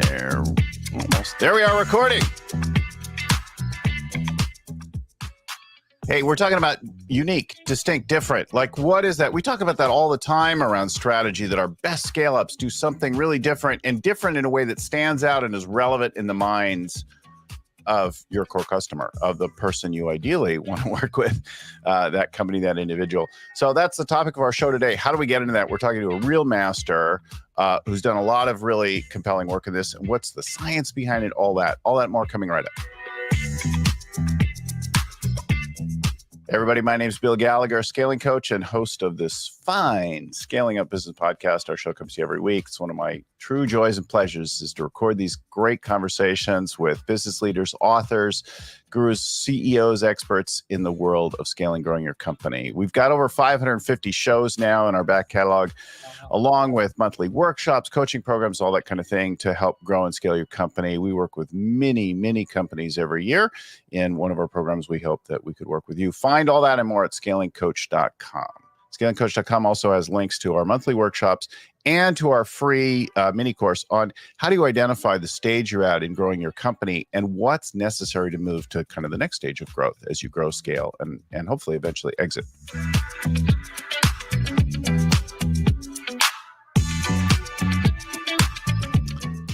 There, almost. There we are recording. Hey, we're talking about unique, distinct, different. Like, what is that? We talk about that all the time around strategy, that our best scale-ups do something really different and different in a way that stands out and is relevant in the minds of your core customer, of the person you ideally want to work with, that company, that individual. So that's the topic of our show today. How do we get into that? We're talking to a real master who's done a lot of really compelling work in this. And what's the science behind it? All that more coming right up. Everybody, my name is Bill Gallagher, scaling coach and host of this fine Scaling Up Business podcast. Our show comes to you every week. It's one of my true joys and pleasures is to record these great conversations with business leaders, authors, gurus, CEOs, experts in the world of scaling, growing your company. We've got over 550 shows now in our back catalog, along with monthly workshops, coaching programs, all that kind of thing to help grow and scale your company. We work with many companies every year. In one of our programs, we hope that we could work with you. Find all that and more at scalingcoach.com. Scalingcoach.com also has links to our monthly workshops and to our free mini course on how do you identify the stage you're at in growing your company and what's necessary to move to kind of the next stage of growth as you grow, scale, and hopefully eventually exit.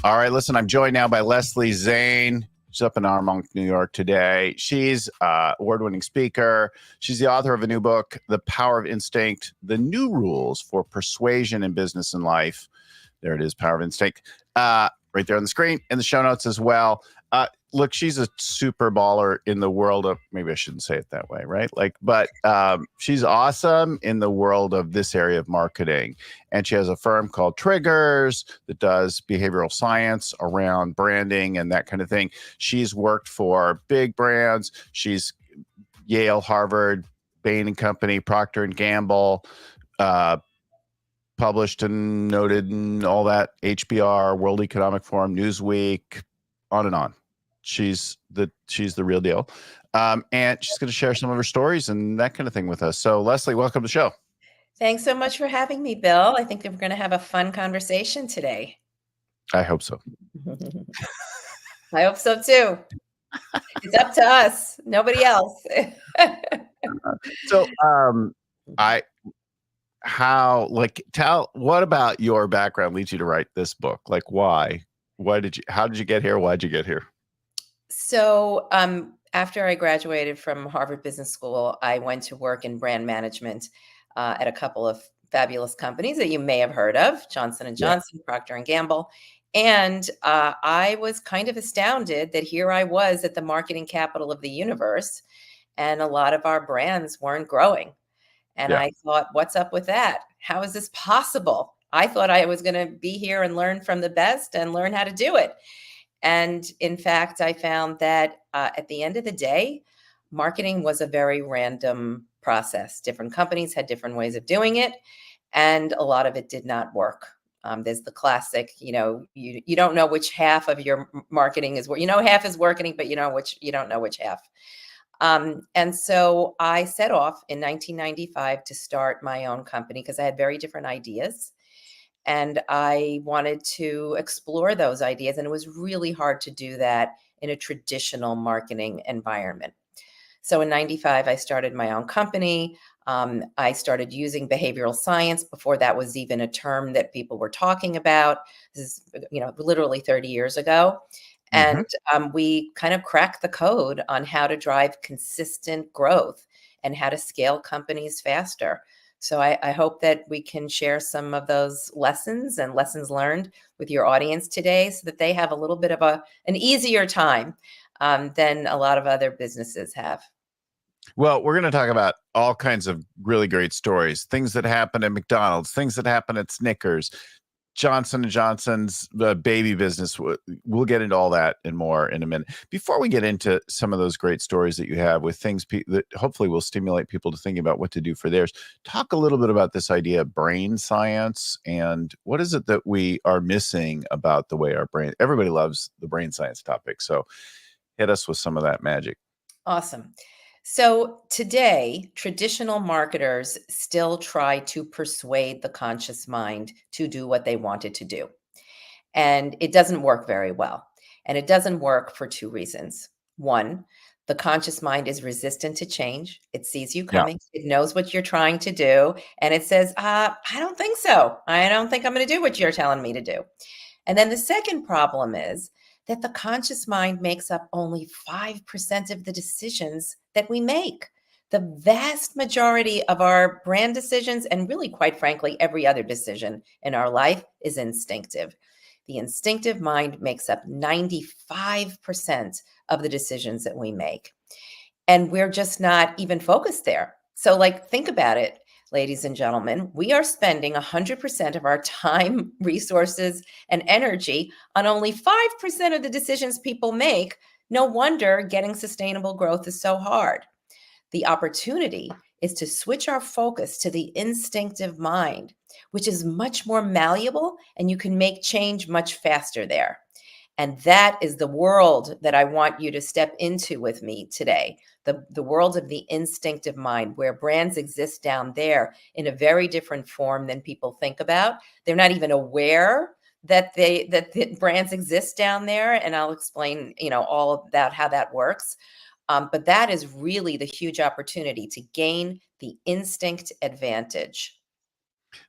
All right, listen, I'm joined now by Leslie Zane. She's up in Armonk, New York today. She's an award-winning speaker. She's the author of a new book, The Power of Instinct, The New Rules for Persuasion in Business and Life. There it is, Power of Instinct. Right there on the screen, in the show notes as well. Look, she's a super baller in the world of, maybe I shouldn't say it that way, right? But she's awesome in the world of this area of marketing. And she has a firm called Triggers that does behavioral science around branding and that kind of thing. She's worked for big brands. She's Yale, Harvard, Bain and Company, Procter and Gamble, published and noted and all that, HBR, World Economic Forum, Newsweek, on and on. She's the real deal. And she's going to share some of her stories and that kind of thing with us. So Leslie, welcome to the show. Thanks so much for having me, Bill. I think that we're going to have a fun conversation today. I hope so. I hope so too. It's up to us, nobody else. So what about your background leads you to write this book? Like how did you get here? Why'd you get here? So after I graduated from Harvard Business School, I went to work in brand management at a couple of fabulous companies that you may have heard of, Johnson & Johnson, yeah. Procter & Gamble. And I was kind of astounded that here I was at the marketing capital of the universe, and a lot of our brands weren't growing. And yeah. I thought, what's up with that? How is this possible? I thought I was going to be here and learn from the best and learn how to do it. And in fact, I found that at the end of the day, marketing was a very random process. Different companies had different ways of doing it, and a lot of it did not work. There's the classic, you don't know which half of your marketing is, half is working, but you don't know which half. And so I set off in 1995 to start my own company because I had very different ideas. And I wanted to explore those ideas. And it was really hard to do that in a traditional marketing environment. So in 95, I started my own company. I started using behavioral science before that was even a term that people were talking about. This is, literally 30 years ago. And we kind of cracked the code on how to drive consistent growth and how to scale companies faster. So I hope that we can share some of those lessons and lessons learned with your audience today so that they have a little bit of an easier time than a lot of other businesses have. Well, we're going to talk about all kinds of really great stories, things that happen at McDonald's, things that happen at Snickers, Johnson & Johnson's baby business. We'll get into all that and more in a minute. Before we get into some of those great stories that you have with things that hopefully will stimulate people to think about what to do for theirs, talk a little bit about this idea of brain science and what is it that we are missing about the way our brain, everybody loves the brain science topic. So hit us with some of that magic. Awesome. So today, traditional marketers still try to persuade the conscious mind to do what they want it to do. And it doesn't work very well. And it doesn't work for two reasons. One, the conscious mind is resistant to change. It sees you Yeah. coming. It knows what you're trying to do. And it says, I don't think so. I don't think I'm going to do what you're telling me to do. And then the second problem is that the conscious mind makes up only 5% of the decisions that we make. The vast majority of our brand decisions, and really, quite frankly, every other decision in our life, is instinctive. The instinctive mind makes up 95% of the decisions that we make. And we're just not even focused there. So, like, think about it, ladies and gentlemen. We are spending 100% of our time, resources, and energy on only 5% of the decisions people make. No wonder getting sustainable growth is so hard. The opportunity is to switch our focus to the instinctive mind, which is much more malleable, and you can make change much faster there. And that is the world that I want you to step into with me today. The world of the instinctive mind, where brands exist down there in a very different form than people think about. They're not even aware that the brands exist down there. And I'll explain, all about how that works. But that is really the huge opportunity to gain the instinct advantage.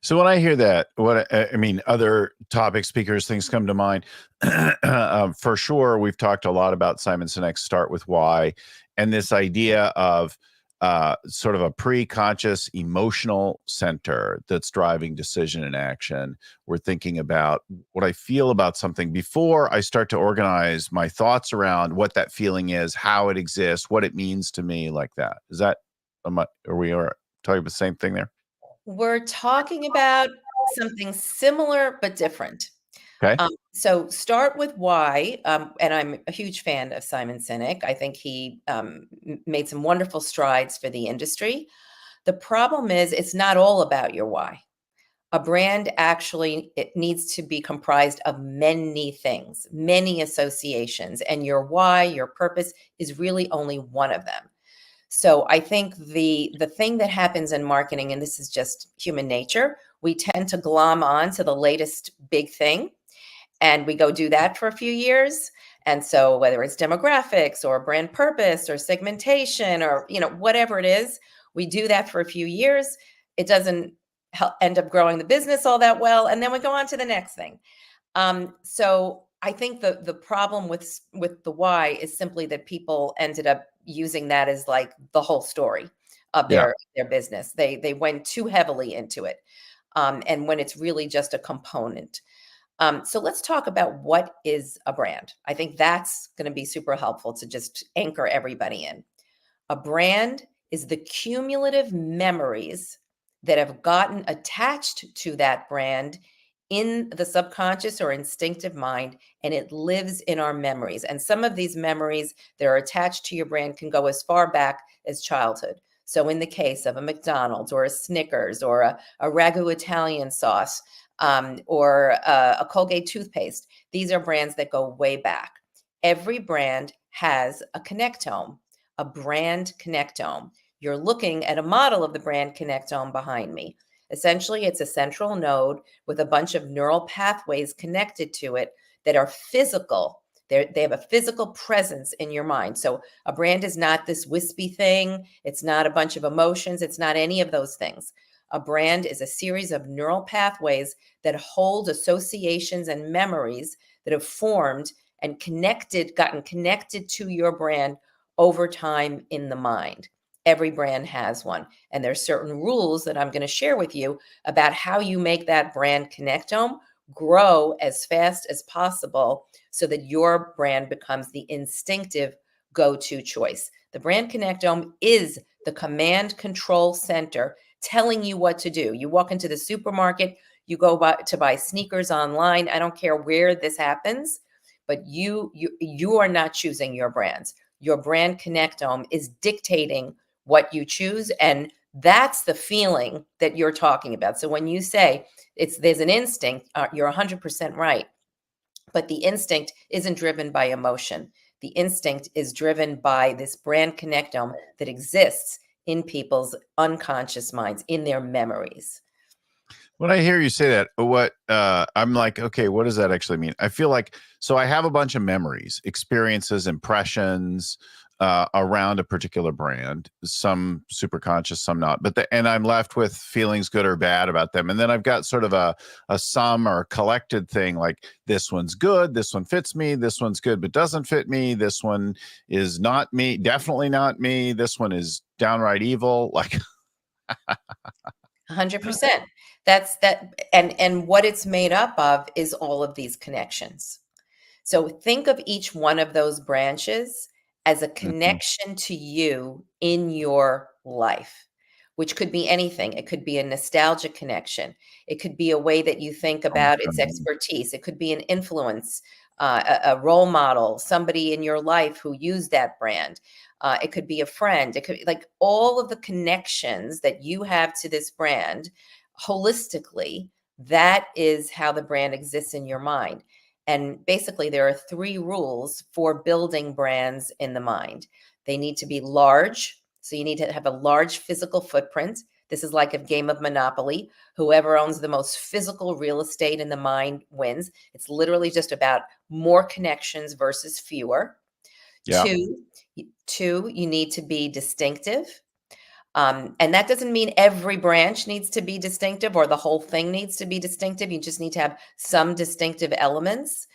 So when I hear that, I mean, other topic speakers, things come to mind. For sure, we've talked a lot about Simon Sinek's Start With Why, and this idea of sort of a pre-conscious emotional center that's driving decision and action. We're thinking about what I feel about something before I start to organize my thoughts around what that feeling is, how it exists, what it means to me, like that. Is that, are we talking about the same thing there? We're talking about something similar but different. Okay. So start with why, and I'm a huge fan of Simon Sinek. I think he made some wonderful strides for the industry. The problem is it's not all about your why. A brand actually, it needs to be comprised of many things, many associations, and your why, your purpose is really only one of them. So I think the thing that happens in marketing, and this is just human nature, we tend to glom on to the latest big thing, and we go do that for a few years. And so whether it's demographics or brand purpose or segmentation or whatever it is, we do that for a few years. It doesn't end up growing the business all that well, and then we go on to the next thing. So I think the problem with the why is simply that people ended up using that as like the whole story of Yeah. their business. They went too heavily into it, and when it's really just a component. So let's talk about what is a brand. I think that's going to be super helpful to just anchor everybody in. A brand is the cumulative memories that have gotten attached to that brand in the subconscious or instinctive mind, and it lives in our memories. And some of these memories that are attached to your brand can go as far back as childhood. So in the case of a McDonald's or a Snickers or a Ragu Italian sauce, or a Colgate toothpaste, these are brands that go way back. Every brand has a connectome, a brand connectome. You're looking at a model of the brand connectome behind me. Essentially, it's a central node with a bunch of neural pathways connected to it that are physical. They have a physical presence in your mind. So a brand is not this wispy thing. It's not a bunch of emotions. It's not any of those things. A brand is a series of neural pathways that hold associations and memories that have formed and gotten connected to your brand over time in the mind. Every brand has one. And there's certain rules that I'm going to share with you about how you make that brand connectome grow as fast as possible so that your brand becomes the instinctive go-to choice. The brand connectome is the command control center telling you what to do. You walk into the supermarket, you go to buy sneakers online. I don't care where this happens, but you are not choosing your brands. Your brand connectome is dictating what you choose, and that's the feeling that you're talking about. So when you say there's an instinct, you're 100% right. But the instinct isn't driven by emotion. The instinct is driven by this brand connectome that exists in people's unconscious minds, in their memories. When I hear you say that, I'm like, okay, what does that actually mean? I feel like, so I have a bunch of memories, experiences, impressions around a particular brand, some super conscious, some not, and I'm left with feelings good or bad about them. And then I've got sort of a sum or collected thing, like this one's good, this one fits me, this one's good, but doesn't fit me. This one is not me, definitely not me. This one is downright evil. Like, 100%. That's that, and what it's made up of is all of these connections. So think of each one of those branches as a mhm, connection to you in your life, which could be anything. It could be a nostalgic connection. It could be a way that you think about its homecoming. expertise. It could be an influence, a role model, somebody in your life who used that brand. It could be a friend. It could be like all of the connections that you have to this brand holistically. That is how the brand exists in your mind. And basically, there are three rules for building brands in the mind. They need to be large. So you need to have a large physical footprint. This is like a game of Monopoly. Whoever owns the most physical real estate in the mind wins. It's literally just about more connections versus fewer. Yeah. Two, two, you need to be distinctive. And that doesn't mean every branch needs to be distinctive or the whole thing needs to be distinctive. You just need to have some distinctive elements,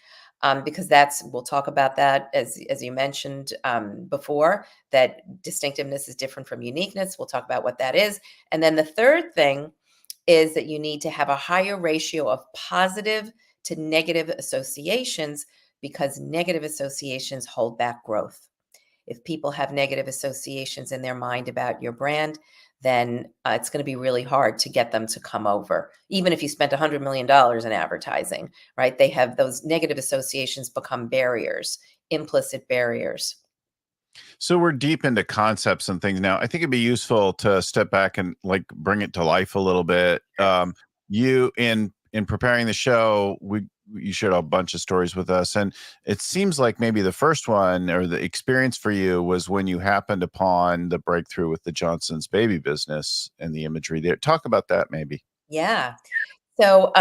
because we'll talk about that as you mentioned before, that distinctiveness is different from uniqueness. We'll talk about what that is. And then the third thing is that you need to have a higher ratio of positive to negative associations, because negative associations hold back growth. If people have negative associations in their mind about your brand, then it's going to be really hard to get them to come over. Even if you spent $100 million in advertising, right? They have those negative associations become barriers, implicit barriers. So we're deep into concepts and things now. I think it'd be useful to step back and like bring it to life a little bit. You in preparing the show, you shared a bunch of stories with us, and it seems like maybe the first one or the experience for you was when you happened upon the breakthrough with the Johnson's baby business and the imagery there. Talk about that, maybe. Yeah. So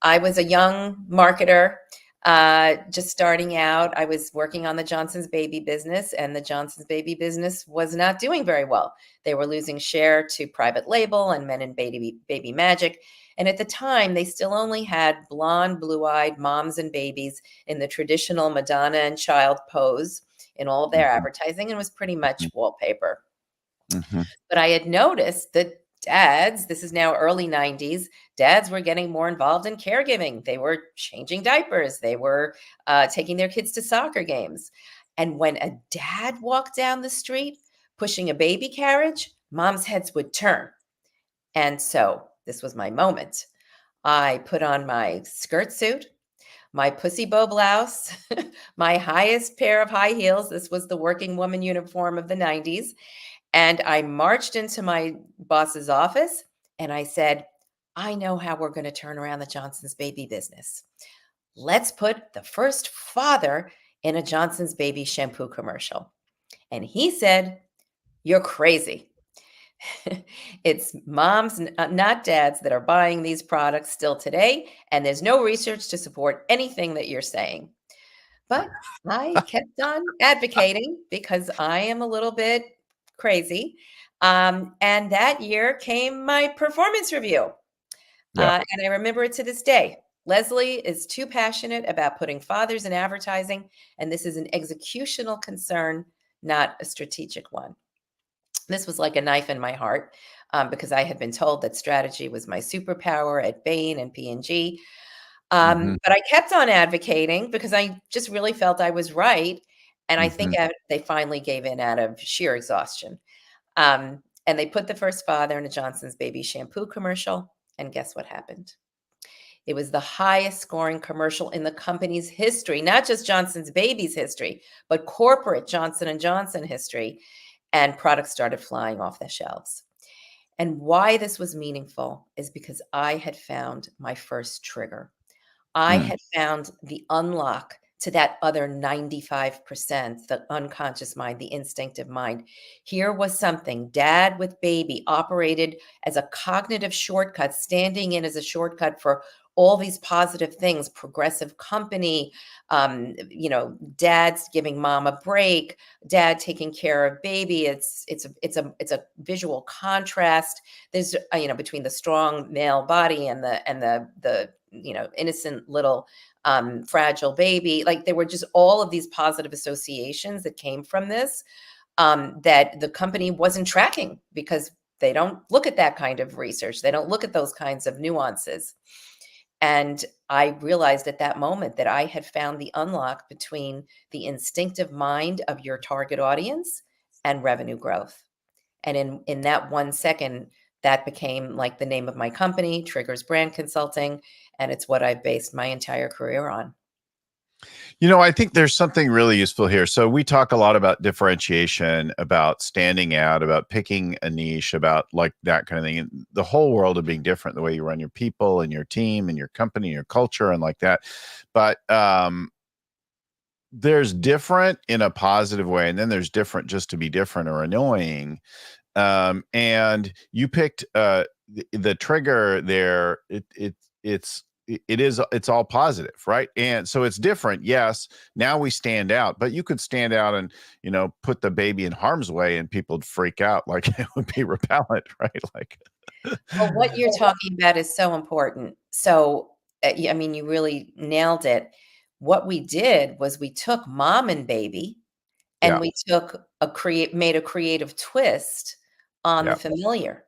I was a young marketer, just starting out. I was working on the Johnson's baby business, and the Johnson's baby business was not doing very well. They were losing share to private label and men and baby magic. And at the time, they still only had blonde, blue-eyed moms and babies in the traditional Madonna and child pose in all of their Hmm. advertising, and was pretty much wallpaper. Hmm. But I had noticed that dads, this is now early 90s, dads were getting more involved in caregiving. They were changing diapers, they were taking their kids to soccer games. And when a dad walked down the street pushing a baby carriage, moms' heads would turn. And so this was my moment. I put on my skirt suit, my pussy bow blouse, my highest pair of high heels. This was the working woman uniform of the 90s. And I marched into my boss's office and I said, I know how we're going to turn around the Johnson's baby business. Let's put the first father in a Johnson's baby shampoo commercial. And he said, you're crazy. It's moms, not dads, that are buying these products still today. And there's no research to support anything that you're saying. But I kept on advocating because I am a little bit crazy. And that year came my performance review. Yeah. And I remember it to this day. Leslie is too passionate about putting fathers in advertising, and this is an executional concern, not a strategic one. This was like a knife in my heart, because I had been told that strategy was my superpower at Bain and P&G. Hmm. But I kept on advocating because I just really felt I was right. And I think Hmm. they finally gave in out of sheer exhaustion. And they put the first father in a Johnson's baby shampoo commercial. And guess what happened? It was the highest scoring commercial in the company's history, not just Johnson's baby's history, but corporate Johnson and Johnson history. And products started flying off the shelves. And why this was meaningful is because I had found my first trigger. I Mm. had found the unlock to that other 95%, the unconscious mind, the instinctive mind. Here was something dad with baby operated as a cognitive shortcut, standing in as a shortcut for all these positive things, progressive company, dad's giving mom a break, dad taking care of baby. It's a visual contrast. There's between the strong male body and the innocent little fragile baby. Like there were just all of these positive associations that came from this, that the company wasn't tracking because they don't look at that kind of research. They don't look at those kinds of nuances. And I realized at that moment that I had found the unlock between the instinctive mind of your target audience and revenue growth. And in that 1 second, that became like the name of my company, Triggers Brand Consulting, and it's what I've based my entire career on. I think there's something really useful here. So we talk a lot about differentiation, about standing out, about picking a niche, about like that kind of thing. And the whole world of being different, the way you run your people and your team and your company, your culture and like that. But there's different in a positive way. And then there's different just to be different or annoying. And you picked the trigger there. It's all positive, right? And so it's different. Yes, now we stand out, but you could stand out and put the baby in harm's way and people would freak out, like it would be repellent, right? Like well, what you're talking about is so important. So you really nailed it. What we did was we took mom and baby and yeah, we made a creative twist on the yeah, familiar.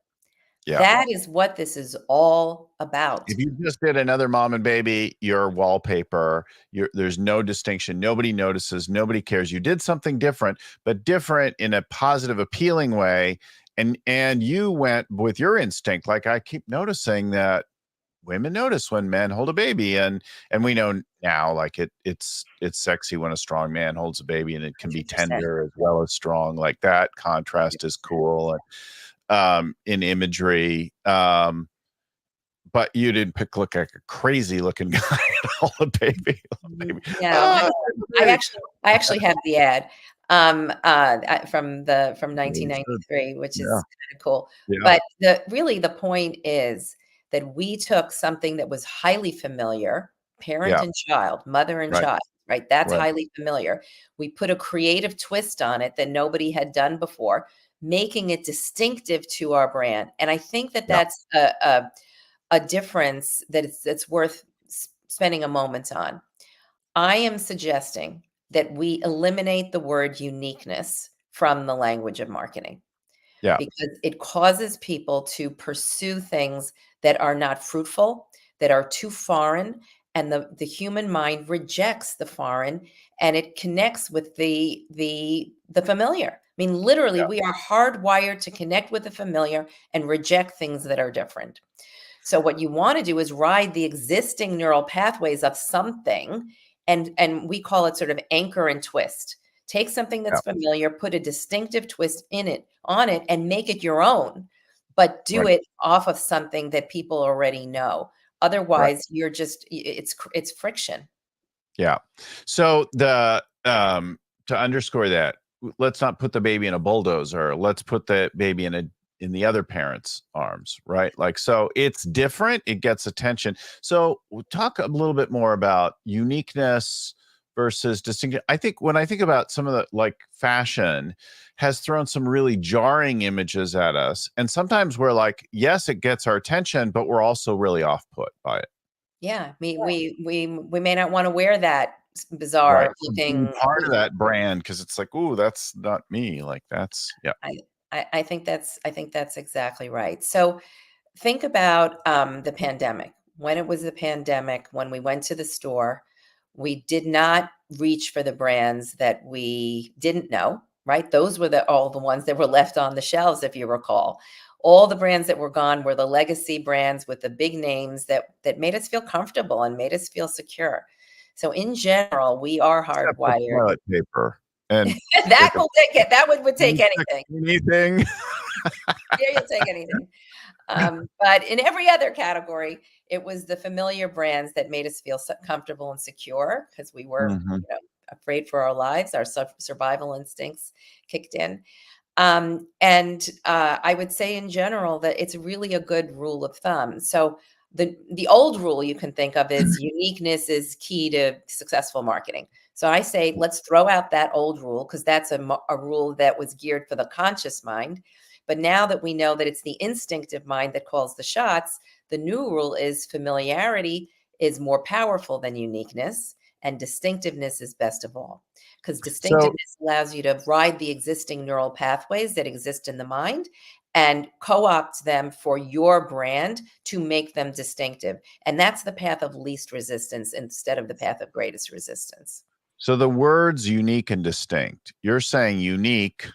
yeah. That is what this is all about. If you just did another mom and baby, your wallpaper, there's no distinction. Nobody notices. Nobody cares. You did something different, but different in a positive, appealing way. And you went with your instinct. Like I keep noticing that women notice when men hold a baby, and we know now, like it's sexy when a strong man holds a baby, and it can be 100%. tender as well as strong. Like that contrast is cool. And in imagery. But you didn't look like a crazy looking guy and hold a baby. No, I actually have the ad from 1993, which is kind of cool. Yeah. But the point is that we took something that was highly familiar, parent and child, mother and Right. child, right? That's Right. highly familiar. We put a creative twist on it that nobody had done before, making it distinctive to our brand. And I think that that's a difference that's worth spending a moment on. I am suggesting that we eliminate the word uniqueness from the language of marketing. Yeah. Because it causes people to pursue things that are not fruitful, that are too foreign, and the human mind rejects the foreign and it connects with the familiar. I mean, literally, we are hardwired to connect with the familiar and reject things that are different. So what you want to do is ride the existing neural pathways of something, and we call it sort of anchor and twist. Take something that's familiar, put a distinctive twist on it, and make it your own, but do it off of something that people already know. Otherwise, you're just it's friction. Yeah. So to underscore that, let's not put the baby in a bulldozer. Let's put the baby in the other parent's arms, right? Like, so it's different. It gets attention. So we'll talk a little bit more about uniqueness versus distinction. I think when I think about some of the like fashion has thrown some really jarring images at us. And sometimes we're like, yes, it gets our attention, but we're also really off put by it. Yeah, we may not want to wear that bizarre looking part of that brand because it's like, ooh, that's not me. Like that's I think that's exactly right. So think about the pandemic. When it was the pandemic, when we went to the store, we did not reach for the brands that we didn't know, right? Those were all the ones that were left on the shelves, if you recall. All the brands that were gone were the legacy brands with the big names that made us feel comfortable and made us feel secure. So in general, we are hardwired. Toilet paper and That will take it. That would take anything. Anything. Yeah, you'll take anything. But in every other category, it was the familiar brands that made us feel so comfortable and secure because we were, Mhm. afraid for our lives. Our survival instincts kicked in. And I would say in general that it's really a good rule of thumb. So the old rule you can think of is uniqueness is key to successful marketing. So I say let's throw out that old rule because that's a rule that was geared for the conscious mind. But now that we know that it's the instinctive mind that calls the shots, the new rule is familiarity is more powerful than uniqueness, and distinctiveness is best of all. Because So distinctiveness allows you to ride the existing neural pathways that exist in the mind and co-opt them for your brand to make them distinctive. And that's the path of least resistance instead of the path of greatest resistance. so the words unique and distinct, you're saying unique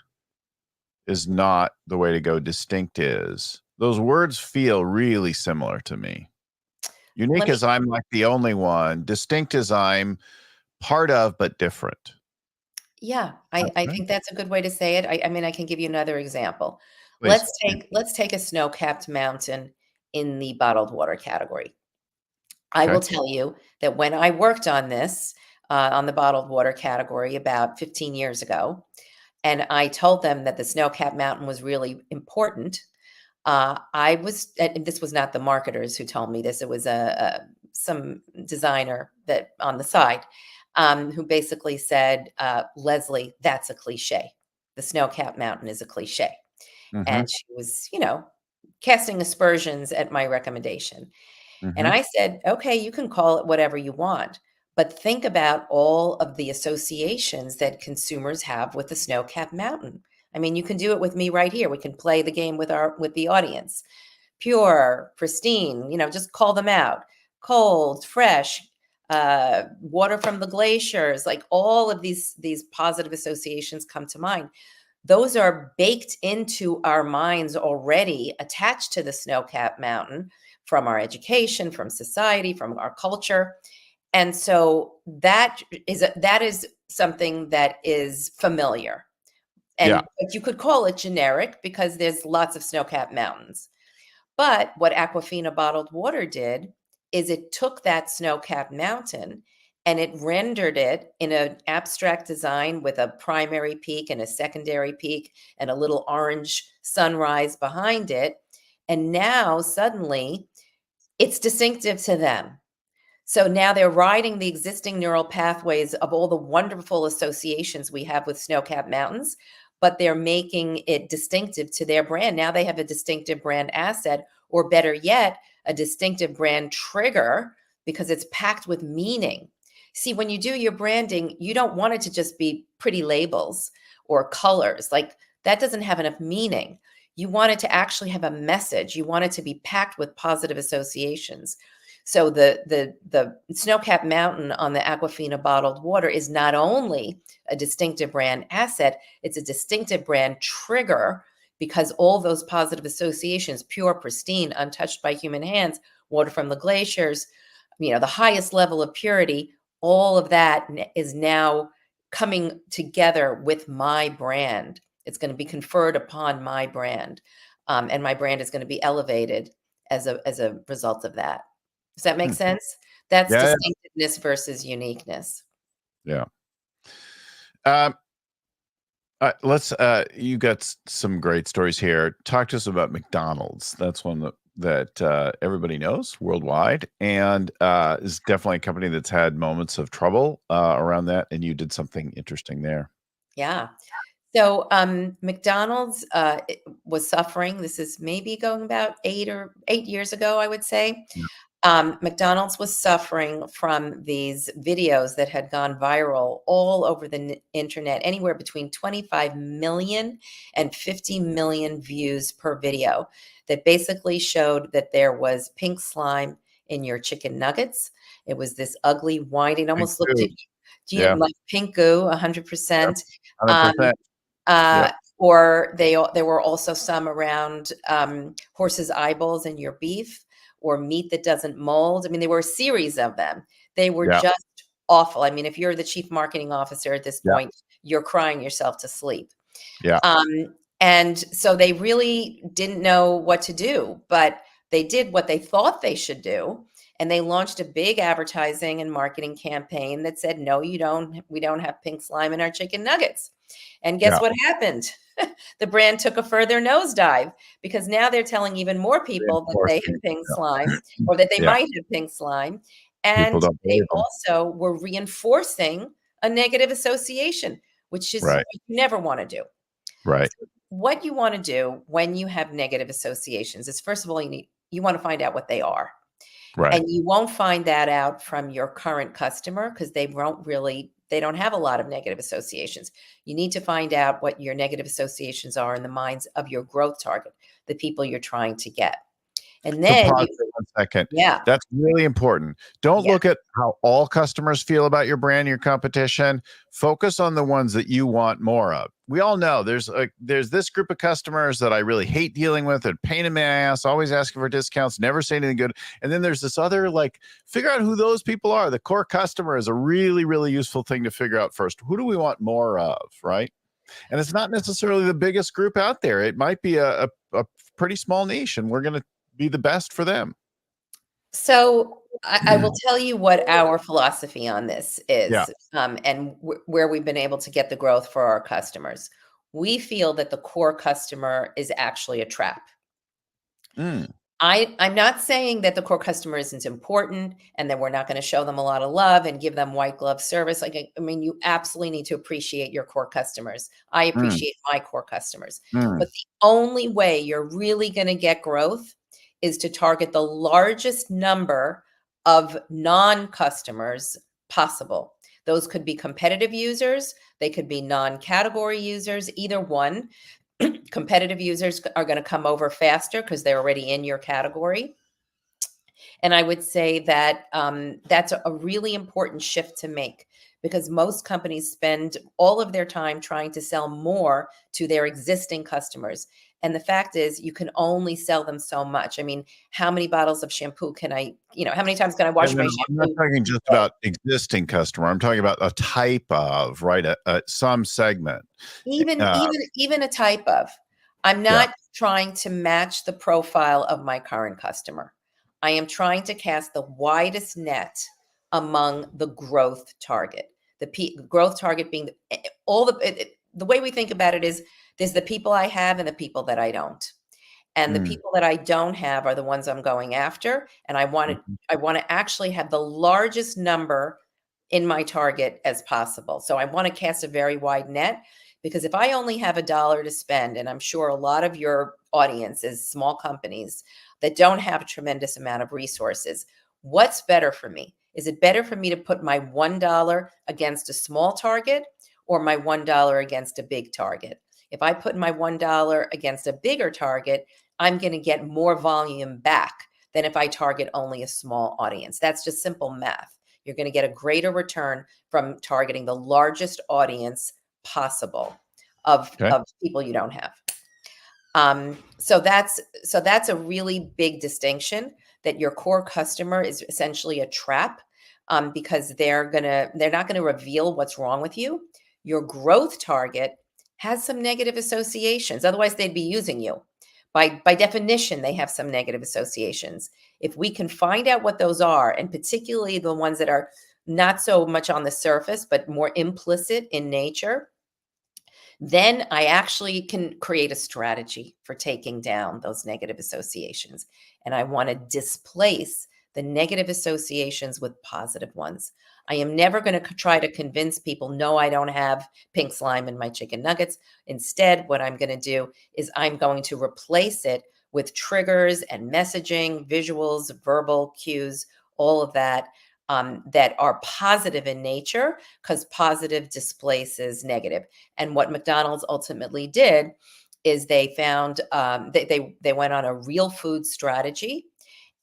is not the way to go, distinct is. Those words feel really similar to me. Let Unique me is I'm like the only one, distinct is I'm part of but different. Yeah, That's I right. think that's a good way to say it. I mean, I can give you another example. Please. Let's take a snow-capped mountain in the bottled water category. I will Okay. tell you that when I worked on this, on the bottled water category about 15 years ago, and I told them that the snow-capped mountain was really important, I was and this was not the marketers who told me this, it was some designer that on the side, who basically said, "Leslie, that's a cliche. The snow-capped mountain is a cliche." Mhm. And she was, casting aspersions at my recommendation. And Mhm. I said, "Okay, you can call it whatever you want, but think about all of the associations that consumers have with the snow-capped mountain. I mean, you can do it with me right here. We can play the game with the audience. Pure, pristine, just call them out. Cold, fresh, water from the glaciers, like all of these positive associations come to mind. Those are baked into our minds already, attached to the snow-capped mountain from our education, from society, from our culture. And so that is something that is familiar. Yeah. But you could call it generic because there's lots of snow-capped mountains. But what Aquafina bottled water did is it took that snow-capped mountain and it rendered it in an abstract design with a primary peak and a secondary peak and a little orange sunrise behind it. And now suddenly it's distinctive to them. So now they're riding the existing neural pathways of all the wonderful associations we have with snow-capped mountains, but they're making it distinctive to their brand. Now they have a distinctive brand asset, or better yet, a distinctive brand trigger because it's packed with meaning. See, when you do your branding, you don't want it to just be pretty labels or colors. Like that doesn't have enough meaning. You want it to actually have a message. You want it to be packed with positive associations. So the snow-capped mountain on the Aquafina bottled water is not only a distinctive brand asset, it's a distinctive brand trigger because all those positive associations, pure, pristine, untouched by human hands, water from the glaciers, the highest level of purity, all of that is now coming together with my brand. It's going to be conferred upon my brand, and my brand is going to be elevated as a result of that. Does that make Hmm. sense? That's Yeah, distinctiveness versus uniqueness. yeah. Um, let's you got some great stories here. Talk to us about McDonald's. That's one that everybody knows worldwide, and is definitely a company that's had moments of trouble around that, and you did something interesting there. Yeah. So, McDonald's, was suffering. This is maybe going about 8 years ago, I would say. Yeah. McDonald's was suffering from these videos that had gone viral all over the internet, anywhere between 25 million and 50 million views per video, that basically showed that there was pink slime in your chicken nuggets. It was this ugly, white, Thank almost looked you. at Yeah. like pink goo, Yep. 100%. Um, 100%. uh, Yep. or there were also some around horses' eyeballs in your beef, or meat that doesn't mold. I mean, there were a series of them. They were Yeah. just awful. I mean, if you're the chief marketing officer at this Yeah. point, you're crying yourself to sleep. Yeah. Um, And so they really didn't know what to do, but they did what they thought they should do. And they launched a big advertising and marketing campaign that said, no, we don't have pink slime in our chicken nuggets. And guess Yeah. what happened? The brand took a further nosedive because now they're telling even more people that they have pink slime or that they Yeah. might have pink slime. People And don't they believe them. also were reinforcing a negative association, which is Right. what you never want to do. Right. So what you want to do when you have negative associations is, first of all, you want to find out what they are. Right. And you won't find that out from your current customer because they don't have a lot of negative associations. You need to find out what your negative associations are in the minds of your growth target, the people you're trying to get. And So then pause for 1 second. yeah, That's really important. Don't yeah. look at how all customers feel about your brand, your competition. Focus on the ones that you want more of. We all know there's this group of customers that I really hate dealing with. They're pain in my ass, always asking for discounts, never say anything good. And then there's this other, figure out who those people are. The core customer is a really, really useful thing to figure out first. Who do we want more of, right? And it's not necessarily the biggest group out there. It might be a pretty small niche, and we're going to be the best for them. So I will tell you what our philosophy on this Yeah. is, and where we've been able to get the growth for our customers. We feel that the core customer is actually a trap. Mm. I'm not saying that the core customer isn't important and that we're not going to show them a lot of love and give them white glove service. I mean, you absolutely need to appreciate your core customers. I Mm. appreciate my core customers. Mm. But the only way you're really going to get growth is to target the largest number of non-customers possible. Those could be competitive users, they could be non-category users, either one. Competitive users are going to come over faster because they're already in your category. And I would say that that's a really important shift to make because most companies spend all of their time trying to sell more to their existing customers. And the fact is, you can only sell them so much. I mean, how many bottles of shampoo can how many times can I wash my I'm not shampoo? talking just about existing customer. I'm talking about a type of, right? Some segment. Even a type of. I'm Yeah. not trying to match the profile of my current customer. I am trying to cast the widest net among the growth target. Growth target being the way we think about it is there's the people I have and the people that I don't. And the Mm. people that I don't have are the ones I'm going after. And Mhm. I want to actually have the largest number in my target as possible. So I want to cast a very wide net because if I only have $1 to spend, and I'm sure a lot of your audience is small companies that don't have a tremendous amount of resources, what's better for me? Is it better for me to put my $1 against a small target or my $1 against a big target? If I put my $1 against a bigger target, I'm going to get more volume back than if I target only a small audience. That's just simple math. You're going to get a greater return from targeting the largest audience possible Okay. of people you don't have. So that's a really big distinction that your core customer is essentially a trap because they're not gonna reveal what's wrong with you. Your growth target has some negative associations. Otherwise, they'd be using you. By definition, they have some negative associations. If we can find out what those are, and particularly the ones that are not so much on the surface, but more implicit in nature, then I actually can create a strategy for taking down those negative associations. And I want to displace the negative associations with positive ones. I am never going to try to convince people, no, I don't have pink slime in my chicken nuggets. Instead, what I'm going to do is I'm going to replace it with triggers and messaging, visuals, verbal cues, all of that that are positive in nature because positive displaces negative. And what McDonald's ultimately did is they found they went on a real food strategy,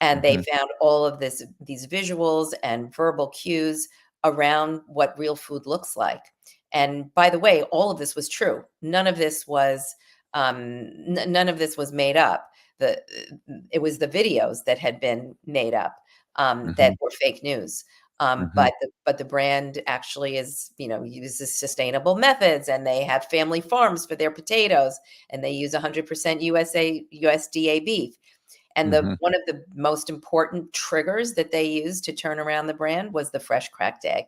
and they Mhm. found all of these visuals and verbal cues around what real food looks like. And by the way, all of this was true. None of this was none of this was made up. It was the videos that had been made up that Mhm. were fake news. Hmm. But the brand actually is, uses sustainable methods, and they have family farms for their potatoes, and they use 100% USDA beef. And Hmm. one of the most important triggers that they used to turn around the brand was the fresh cracked egg.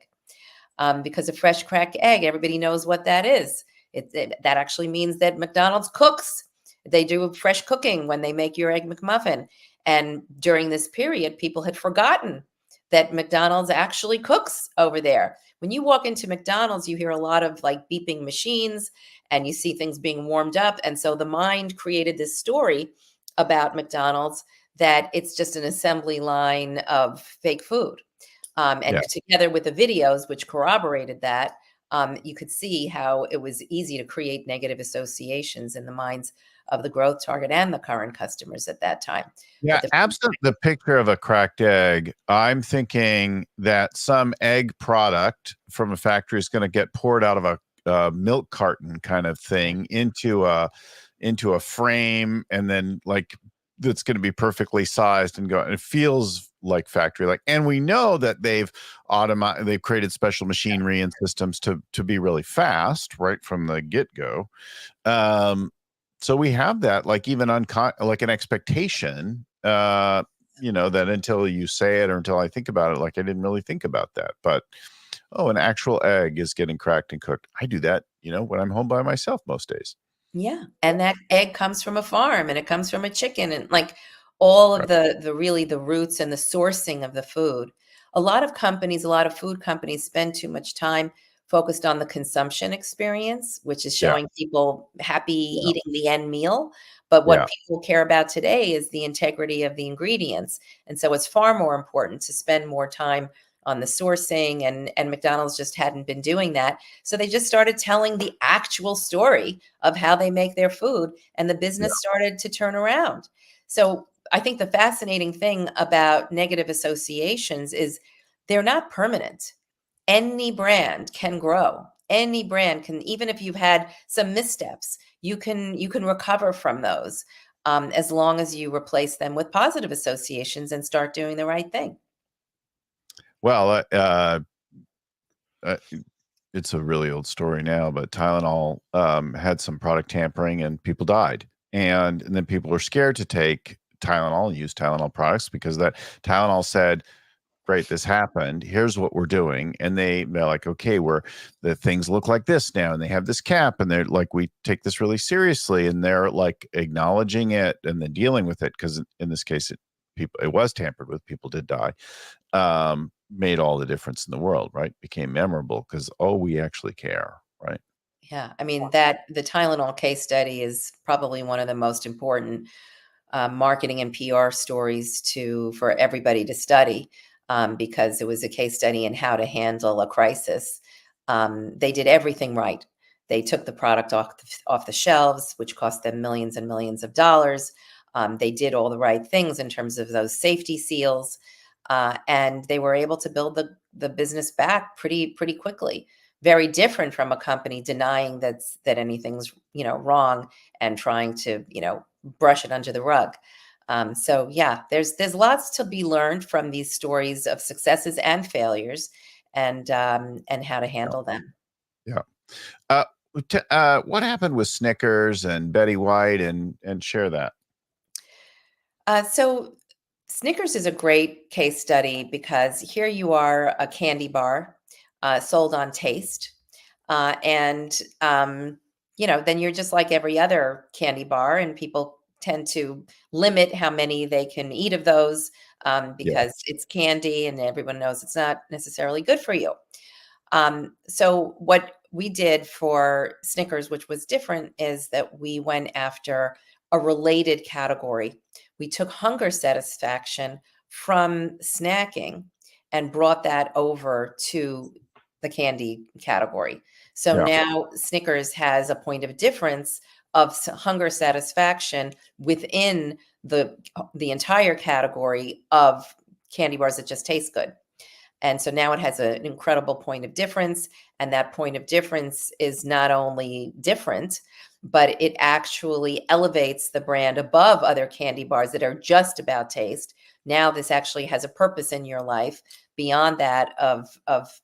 Because a fresh cracked egg, everybody knows what that is. That actually means that McDonald's cooks. They do fresh cooking when they make your egg McMuffin. And during this period, people had forgotten that McDonald's actually cooks over there. When you walk into McDonald's, you hear a lot of like beeping machines, and you see things being warmed up. And so the mind created this story about McDonald's that it's just an assembly line of fake food. Yeah. And together with the videos, which corroborated that, you could see how it was easy to create negative associations in the minds of the growth target and the current customers at that time. Yeah, But the absent the picture of a cracked egg, I'm thinking that some egg product from a factory is going to get poured out of a milk carton kind of thing into a frame, and then like that's going to be perfectly sized and go. And it feels like factory like, and we know that they've created special machinery and systems to be really fast right from the get go. Um, so we have that like even like an expectation, that until you say it or until I think about it, like I didn't really think about that. But an actual egg is getting cracked and cooked. I do that, when I'm home by myself most days. Yeah, and that egg comes from a farm, and it comes from a chicken, and like all of Right. the really the roots and the sourcing of the food. A lot of companies, a lot of food companies spend too much time focused on the consumption experience, which is Yeah. showing people happy Yeah. eating the end meal. But what Yeah. people care about today is the integrity of the ingredients. And so it's far more important to spend more time on the sourcing, and McDonald's just hadn't been doing that. So they just started telling the actual story of how they make their food, and the Yeah. business started to turn around. So I think the fascinating thing about negative associations is they're not permanent. Any brand can grow. Any brand can, even if you've had some missteps, you can recover from those, as long as you replace them with positive associations and start doing the right thing. Well, uh, it's a really old story now, but Tylenol had some product tampering and people died. And then people were scared to take Tylenol and use Tylenol products because that Tylenol said, great, this happened. Here's what we're doing. And they're like, okay, the things look like this now. And they have this cap. And they're like, we take this really seriously. And they're like acknowledging it and then dealing with it. Because in this case, it was tampered with. People did die. Made all the difference in the world, right? Became memorable because, we actually care, right? Yeah, I mean, that the Tylenol case study is probably one of the most important marketing and PR stories for everybody to study, because it was a case study in how to handle a crisis. They did everything right. They took the product off the shelves, which cost them millions and millions of dollars. They did all the right things in terms of those safety seals, and they were able to build the business back pretty quickly. Very different from a company denying that anything's wrong and trying to brush it under the rug. So yeah, there's lots to be learned from these stories of successes and failures, and how to Yeah. handle them. Yeah. Uh, what happened with Snickers and Betty White and share that? So Snickers is a great case study because here you are, a candy bar sold on taste, and then you're just like every other candy bar, and people tend to limit how many they can eat of those, Yeah. because it's candy, and everyone knows it's not necessarily good for you. So what we did for Snickers, which was different, is that we went after a related category. We took hunger satisfaction from snacking and brought that over to the candy category. So Yeah. now Snickers has a point of difference of hunger satisfaction within the entire category of candy bars that just taste good. And so now it has an incredible point of difference. And that point of difference is not only different, but it actually elevates the brand above other candy bars that are just about taste. Now this actually has a purpose in your life beyond that of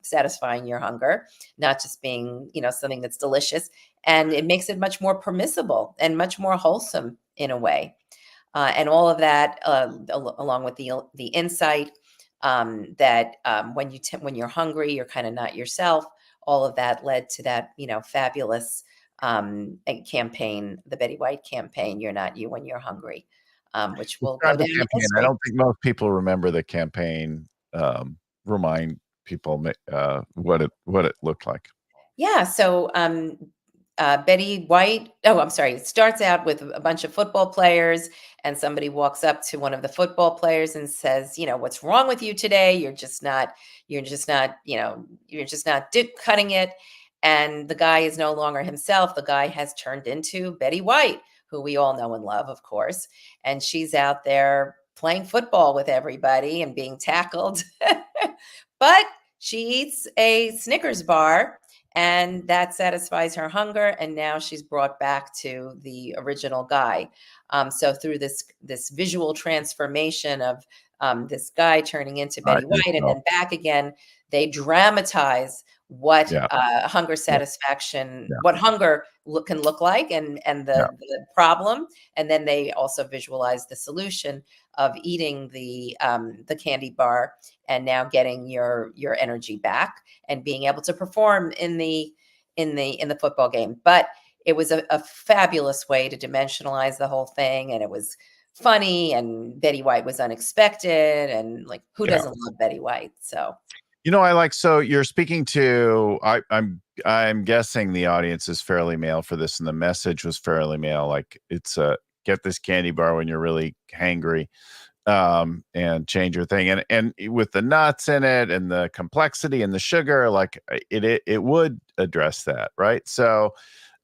satisfying your hunger, not just being, something that's delicious. And it makes it much more permissible and much more wholesome in a way. And all of that, along with the insight that when you're hungry, you're kind of not yourself. All of that led to that, fabulous campaign, the Betty White campaign. You're not you when you're hungry, which will go Describe the down in campaign. I history. don't think most people remember the campaign. Remind people what it looked like. Yeah. So Betty White. Oh, I'm sorry. It starts out with a bunch of football players, and somebody walks up to one of the football players and says, "What's wrong with you today? You're just not. You're just not. You're just not cutting it." And the guy is no longer himself. The guy has turned into Betty White, who we all know and love, of course. And she's out there playing football with everybody and being tackled. But she eats a Snickers bar, and that satisfies her hunger, and now she's brought back to the original guy. So through this visual transformation of this guy turning into I Betty did White and know. then back again, they dramatize what Yeah, hunger yeah, satisfaction, yeah, what hunger can look like, and yeah. the problem, and then they also visualize the solution of eating the candy bar and now getting your energy back and being able to perform in the football game. But it was a fabulous way to dimensionalize the whole thing, and it was funny. And Betty White was unexpected, and like, who Yeah. doesn't love Betty White? So So you're speaking to I'm guessing the audience is fairly male for this, and the message was fairly male. Like it's get this candy bar when you're really hangry, and change your thing. And with the nuts in it and the complexity and the sugar, like it would address that, right? So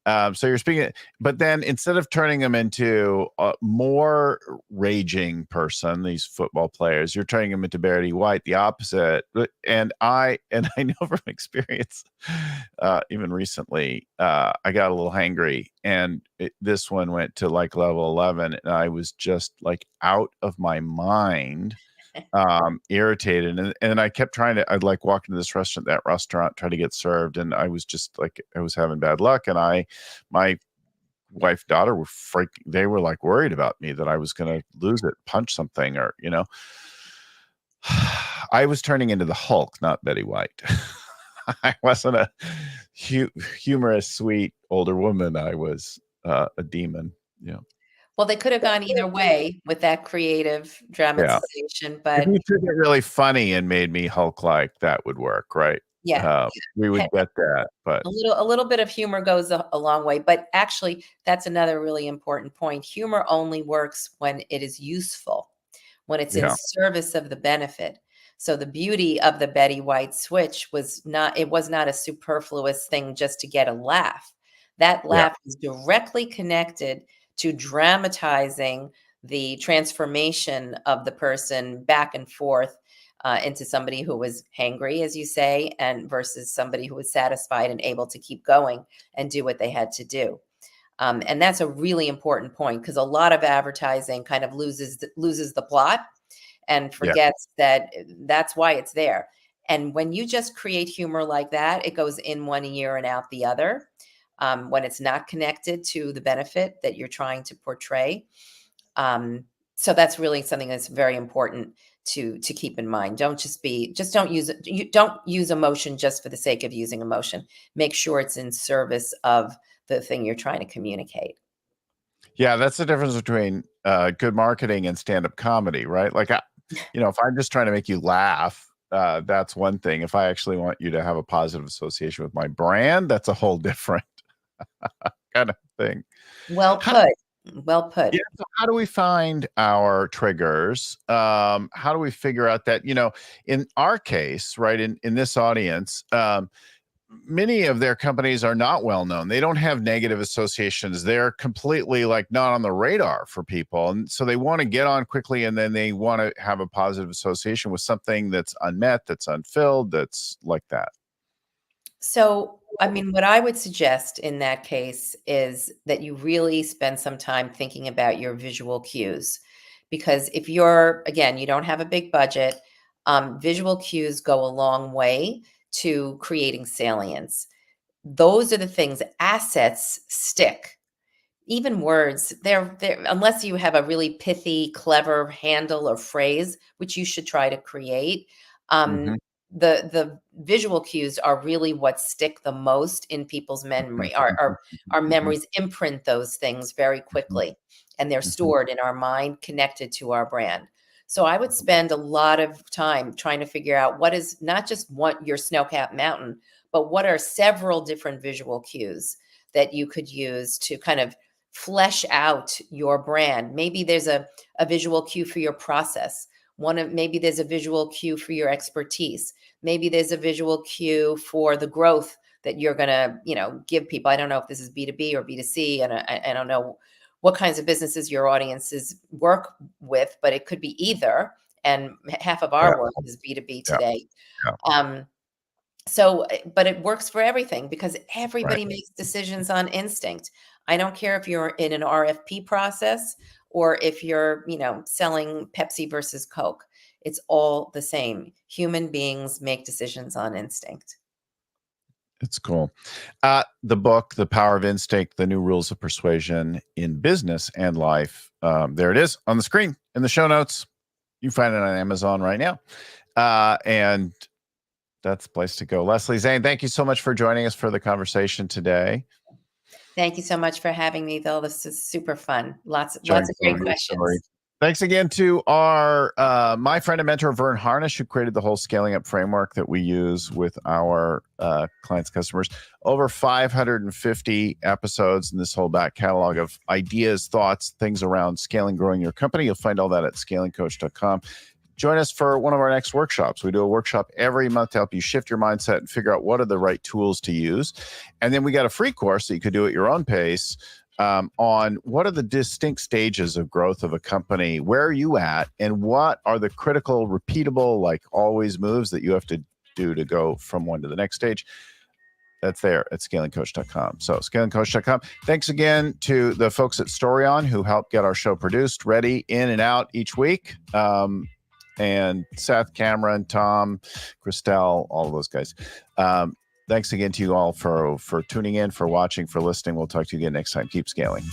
you're speaking, but then instead of turning them into a more raging person, these football players, you're turning them into Betty White, the opposite. And I know from experience, even recently, I got a little hangry, and this one went to like level 11, and I was just like out of my mind, irritated. And I kept I'd like walk into this restaurant, try to get served. And I was just like, I was having bad luck. And my wife, daughter were they were like worried about me that I was going to lose it, punch something, or, I was turning into the Hulk, not Betty White. I wasn't a humorous, sweet older woman. I was a demon. Yeah. well, they could have gone either way with that creative Yeah. dramatization, If but you took it really funny and made me Hulk-like, that would work, right? yeah. We would get that, but A little bit of humor goes a long way, but actually, that's another really important point. Humor only works when it is useful, when it's in yeah, service of the benefit. So the beauty of the Betty White switch was not a superfluous thing just to get a laugh. That yeah, laugh is directly connected to dramatizing the transformation of the person back and forth into somebody who was hangry, as you say, and versus somebody who was satisfied and able to keep going and do what they had to do. And that's a really important point, because a lot of advertising kind of loses the plot and yeah, forgets that that's why it's there. And when you just create humor like that, it goes in one ear and out the other. When it's not connected to the benefit that you're trying to portray. So that's really something that's very important to keep in mind. Don't use emotion just for the sake of using emotion. Make sure it's in service of the thing you're trying to communicate. yeah. That's the difference between good marketing and stand-up comedy, right? Like, if I'm just trying to make you laugh, that's one thing. If I actually want you to have a positive association with my brand, that's a whole different kind of thing. Well How, put. Well put. yeah, so how do we find our triggers? How do we figure out that, in our case, right, in this audience, many of their companies are not well known. They don't have negative associations. They're completely like not on the radar for people. And so they want to get on quickly, and then they want to have a positive association with something that's unmet, that's unfilled, that's like that. So, I mean, what I would suggest in that case is that you really spend some time thinking about your visual cues. Because if again, you don't have a big budget, Visual cues go a long way to creating salience. Those are the things, assets stick. Even words, they're unless you have a really pithy, clever handle or phrase, which you should try to create. Mhm. Um, the visual cues are really what stick the most in people's Mhm. memory. Mhm. Our Mhm. memories imprint those things very Mhm. quickly, and they're Mhm. stored in our mind, connected to our brand. So I would spend a lot of time trying to figure out what is not just what your snow-capped mountain, but what are several different visual cues that you could use to kind of flesh out your brand. Maybe there's a visual cue for your process. Maybe there's a visual cue for your expertise. Maybe there's a visual cue for the growth that you're going to, give people. I don't know if this is B2B or B2C, and I don't know what kinds of businesses your audiences work with, but it could be either. And half of Yeah. our work is B2B Yeah. today. Yeah. Um, but it works for everything because Right. everybody makes decisions on instinct. I don't care if you're in an RFP process or if you're, selling Pepsi versus Coke. It's all the same. Human beings make decisions on instinct. It's cool. The book, The Power of Instinct, The New Rules of Persuasion in Business and Life. There it is on the screen in the show notes. You can find it on Amazon right now. And that's the place to go. Leslie Zane, thank you so much for joining us for the conversation today. Thank you so much for having me, Bill. This is super fun. Lots Sharing of some great of your story. questions. Thanks again to our my friend and mentor Vern Harnish, who created the whole scaling up framework that we use with our clients, customers. Over 550 episodes in this whole back catalog of ideas, thoughts, things around scaling, growing your company. You'll find all that at scalingcoach.com. Join us for one of our next workshops. We do a workshop every month to help you shift your mindset and figure out what are the right tools to use. And then we got a free course that you could do at your own pace on what are the distinct stages of growth of a company, where are you at, and what are the critical, repeatable, like always moves that you have to do to go from one to the next stage. That's there at scalingcoach.com. So scalingcoach.com. Thanks again to the folks at Storyon who helped get our show produced, ready, in and out each week. And Seth, Cameron, Tom, Christelle, all of those guys. Thanks again to you all for tuning in, for watching, for listening. We'll talk to you again next time. Keep scaling.